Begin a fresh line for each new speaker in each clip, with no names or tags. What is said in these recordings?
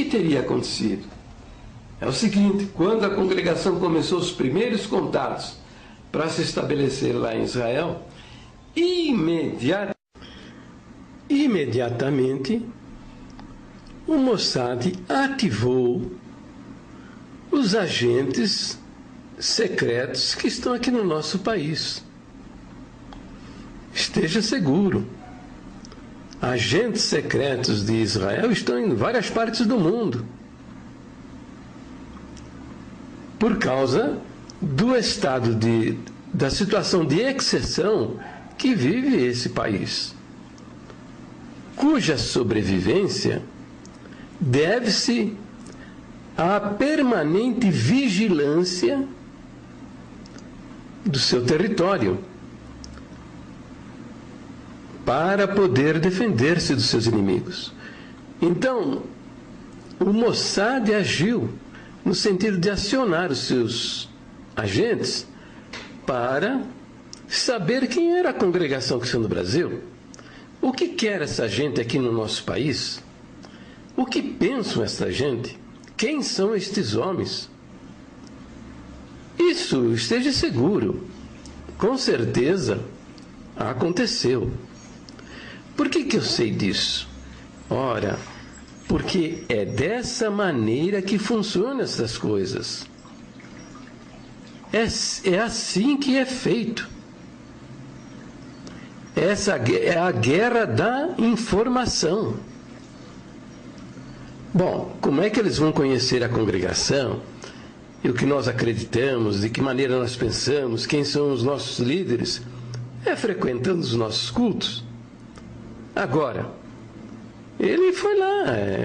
que teria acontecido? É o seguinte: quando a congregação começou os primeiros contatos para se estabelecer lá em Israel, imediatamente o Mossad ativou os agentes secretos que estão aqui no nosso país. Esteja seguro. Agentes secretos de Israel estão em várias partes do mundo, por causa do estado da situação de exceção que vive esse país, cuja sobrevivência deve-se à permanente vigilância do seu território, para poder defender-se dos seus inimigos. Então, o Mossad agiu no sentido de acionar os seus agentes para saber quem era a congregação cristã no Brasil, o que quer essa gente aqui no nosso país, o que pensam essa gente, quem são estes homens. Isso, esteja seguro, com certeza aconteceu. Por que eu sei disso? Ora, porque é dessa maneira que funcionam essas coisas. É assim que é feito. Essa é a guerra da informação. Bom, como é que eles vão conhecer a congregação? E o que nós acreditamos, de que maneira nós pensamos, quem são os nossos líderes? É frequentando os nossos cultos. Agora, ele foi lá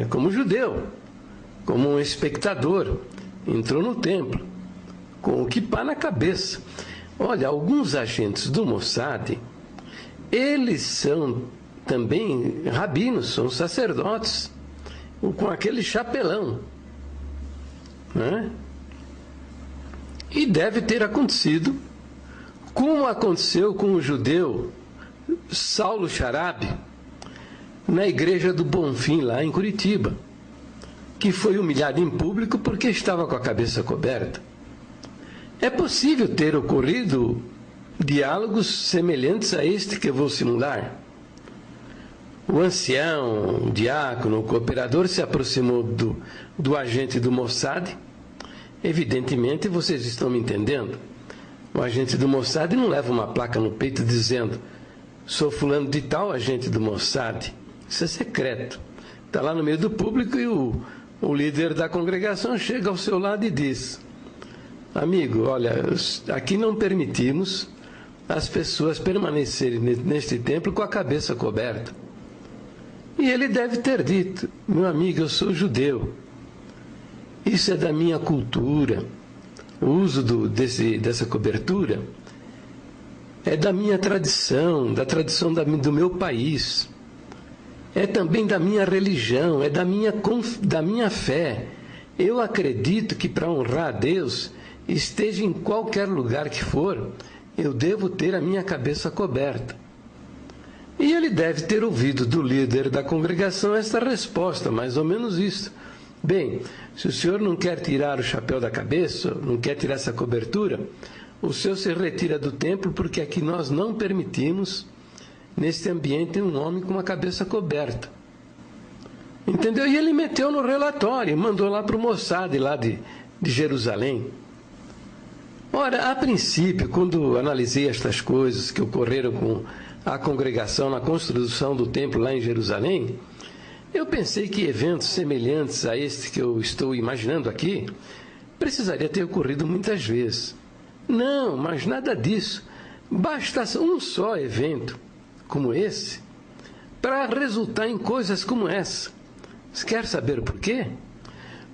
como judeu, como um espectador, entrou no templo, com o quipá na cabeça. Olha, alguns agentes do Mossad, eles são também rabinos, são sacerdotes, com aquele chapelão, né? E deve ter acontecido, como aconteceu com o judeu Saulo Charabe, na igreja do Bonfim, lá em Curitiba, que foi humilhado em público porque estava com a cabeça coberta. É possível ter ocorrido diálogos semelhantes a este que eu vou simular. O ancião, o diácono, o cooperador se aproximou do agente do Mossad. Evidentemente, vocês estão me entendendo. O agente do Mossad não leva uma placa no peito dizendo: sou fulano de tal, agente do Mossad. Isso é secreto. Está lá no meio do público e o líder da congregação chega ao seu lado e diz: amigo, olha, aqui não permitimos as pessoas permanecerem neste templo com a cabeça coberta. E ele deve ter dito: meu amigo, eu sou judeu. Isso é da minha cultura. O uso dessa cobertura é da minha tradição, da tradição do meu país. É também da minha religião, é da minha fé. Eu acredito que para honrar a Deus, esteja em qualquer lugar que for, eu devo ter a minha cabeça coberta. E ele deve ter ouvido do líder da congregação esta resposta, mais ou menos isso. Bem, se o senhor não quer tirar o chapéu da cabeça, não quer tirar essa cobertura, o senhor se retira do templo, porque aqui nós não permitimos, neste ambiente, um homem com a cabeça coberta. Entendeu? E ele meteu no relatório, mandou lá para o Mossad, lá de Jerusalém. Ora, a princípio, quando analisei estas coisas que ocorreram com a congregação na construção do templo lá em Jerusalém, eu pensei que eventos semelhantes a este que eu estou imaginando aqui precisaria ter ocorrido muitas vezes. Não, mas nada disso. Basta um só evento como esse para resultar em coisas como essa. Você quer saber por quê?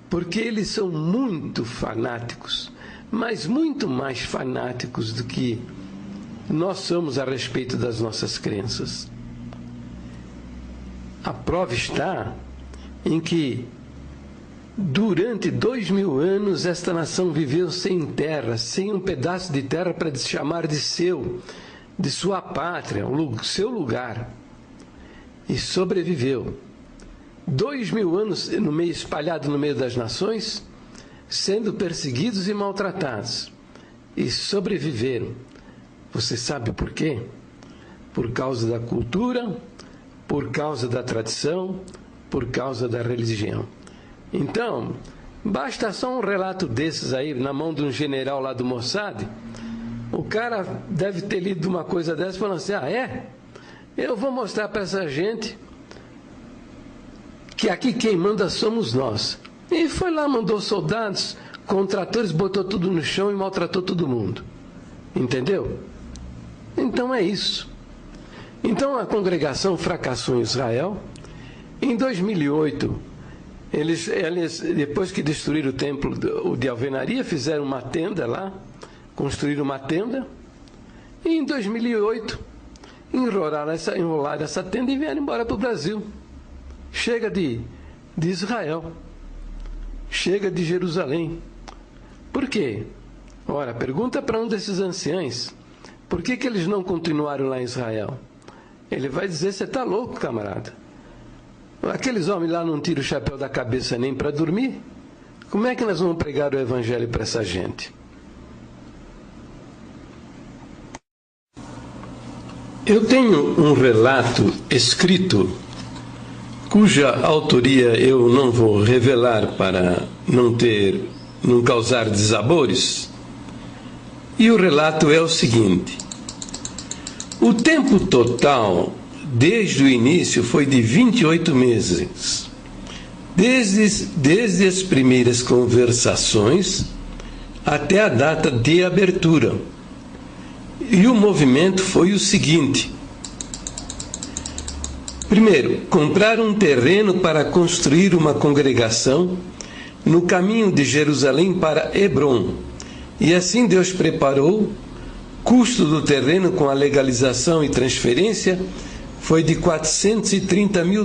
Porque eles são muito fanáticos, mas muito mais fanáticos do que nós somos a respeito das nossas crenças. A prova está em que, durante 2000 anos, esta nação viveu sem terra, sem um pedaço de terra para se chamar de seu, de sua pátria, seu lugar, e sobreviveu. 2000 anos espalhados no meio das nações, sendo perseguidos e maltratados. E sobreviveram. Você sabe por quê? Por causa da cultura, por causa da tradição, por causa da religião. Então, basta só um relato desses aí, na mão de um general lá do Mossad, o cara deve ter lido uma coisa dessa e falando assim, eu vou mostrar para essa gente que aqui quem manda somos nós. E foi lá, mandou soldados, com tratores, botou tudo no chão e maltratou todo mundo. Entendeu? Então é isso. Então a congregação fracassou em Israel. Em 2008, eles depois que destruíram o templo de alvenaria, fizeram uma tenda lá, construíram uma tenda, e em 2008 enrolaram essa tenda e vieram embora para o Brasil. Chega de Israel, chega de Jerusalém. Por quê? Ora, pergunta para um desses anciãos, por que eles não continuaram lá em Israel? Ele vai dizer, você está louco, camarada. Aqueles homens lá não tiram o chapéu da cabeça nem para dormir. Como é que nós vamos pregar o evangelho para essa gente? Eu tenho um relato escrito, cuja autoria eu não vou revelar para não causar desabores. E o relato é o seguinte: o tempo total, desde o início, foi de 28 meses. Desde as primeiras conversações até a data de abertura. E o movimento foi o seguinte: primeiro, comprar um terreno para construir uma congregação no caminho de Jerusalém para Hebrom. E assim Deus preparou. Custo do terreno com a legalização e transferência foi de $430 mil.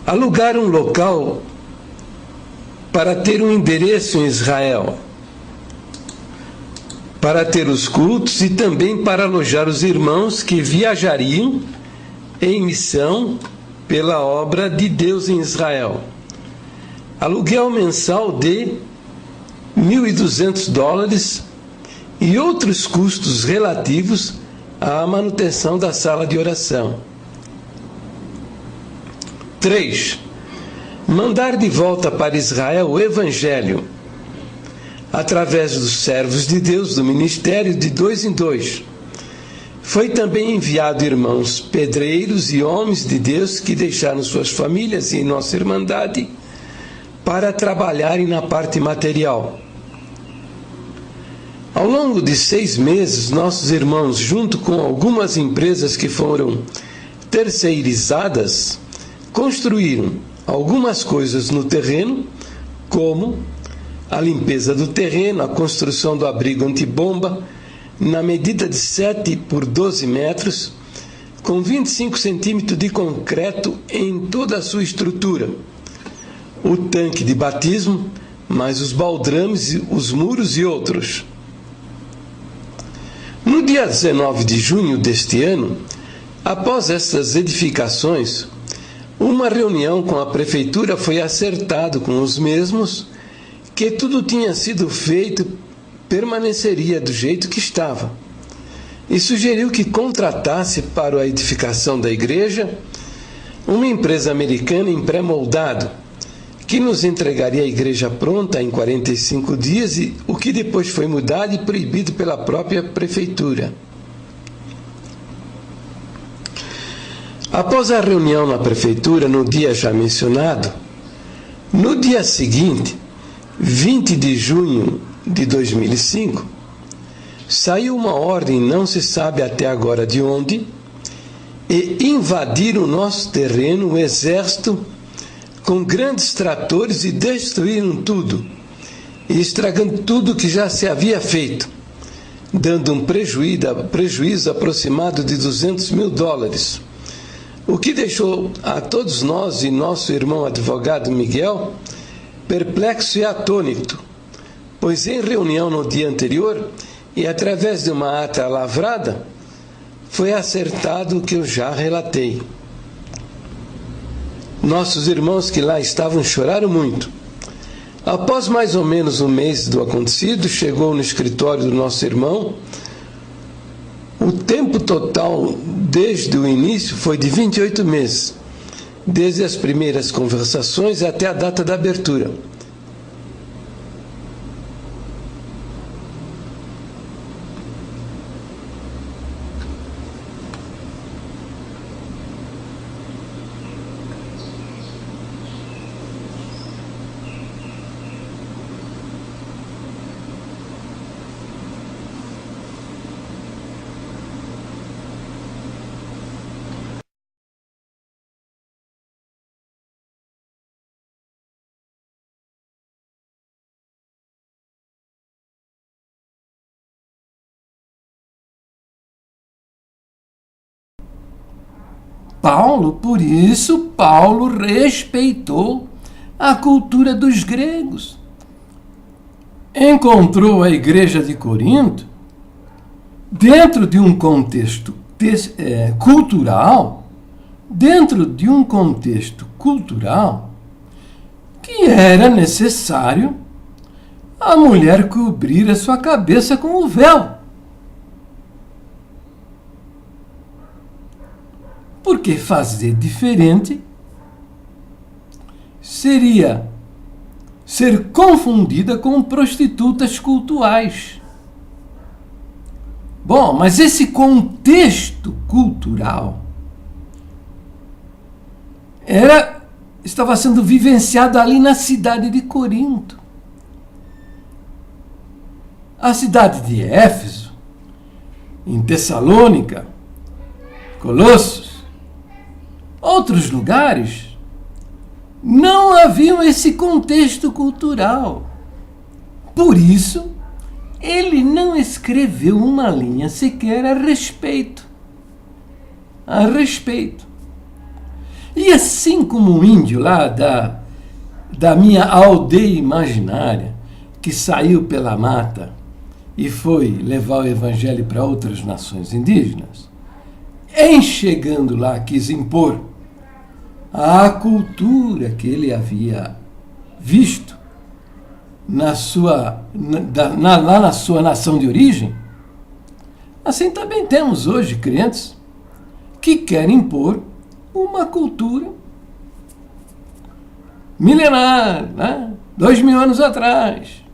Alugar um local para ter um endereço em Israel, para ter os cultos e também para alojar os irmãos que viajariam em missão pela obra de Deus em Israel. Aluguel mensal de $1.200 e outros custos relativos à manutenção da sala de oração. 3. Mandar de volta para Israel o Evangelho, através dos servos de Deus do ministério de 2 em 2. Foi também enviado irmãos pedreiros e homens de Deus que deixaram suas famílias em nossa irmandade para trabalharem na parte material. Ao longo de 6 meses, nossos irmãos, junto com algumas empresas que foram terceirizadas, construíram algumas coisas no terreno, como a limpeza do terreno, a construção do abrigo antibomba, na medida de 7 por 12 metros, com 25 centímetros de concreto em toda a sua estrutura, o tanque de batismo, mais os baldrames, os muros e outros. No dia 19 de junho deste ano, após estas edificações, uma reunião com a prefeitura foi acertado com os mesmos que tudo tinha sido feito permaneceria do jeito que estava, e sugeriu que contratasse para a edificação da igreja uma empresa americana em pré-moldado, que nos entregaria a igreja pronta em 45 dias, e o que depois foi mudado e proibido pela própria prefeitura. Após a reunião na prefeitura, no dia já mencionado, no dia seguinte, 20 de junho de 2005, saiu uma ordem, não se sabe até agora de onde, e invadiram o nosso terreno o exército com grandes tratores e destruíram tudo, e estragando tudo que já se havia feito, dando um prejuízo aproximado de $200 mil, o que deixou a todos nós e nosso irmão advogado Miguel perplexo e atônito, pois em reunião no dia anterior e através de uma ata lavrada, foi acertado o que eu já relatei. Nossos irmãos que lá estavam choraram muito. Após mais ou menos um mês do acontecido, chegou no escritório do nosso irmão. O tempo total desde o início foi de 28 meses, desde as primeiras conversações até a data da abertura.
Por isso, Paulo respeitou a cultura dos gregos. Encontrou a igreja de Corinto dentro de um contexto cultural, que era necessário a mulher cobrir a sua cabeça com o véu. Porque fazer diferente seria ser confundida com prostitutas cultuais. Bom, mas esse contexto cultural estava sendo vivenciado ali na cidade de Corinto. A cidade de Éfeso, em Tessalônica, Colossos, outros lugares, não haviam esse contexto cultural. Por isso, ele não escreveu uma linha sequer a respeito. E assim como o índio lá da minha aldeia imaginária, que saiu pela mata e foi levar o evangelho para outras nações indígenas, em chegando lá quis impor a cultura que ele havia visto lá na sua nação de origem. Assim também temos hoje crentes que querem impor uma cultura milenar, né? 2000 anos atrás.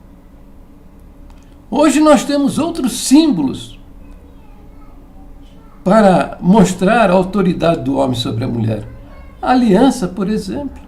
Hoje nós temos outros símbolos para mostrar a autoridade do homem sobre a mulher. A aliança, por exemplo.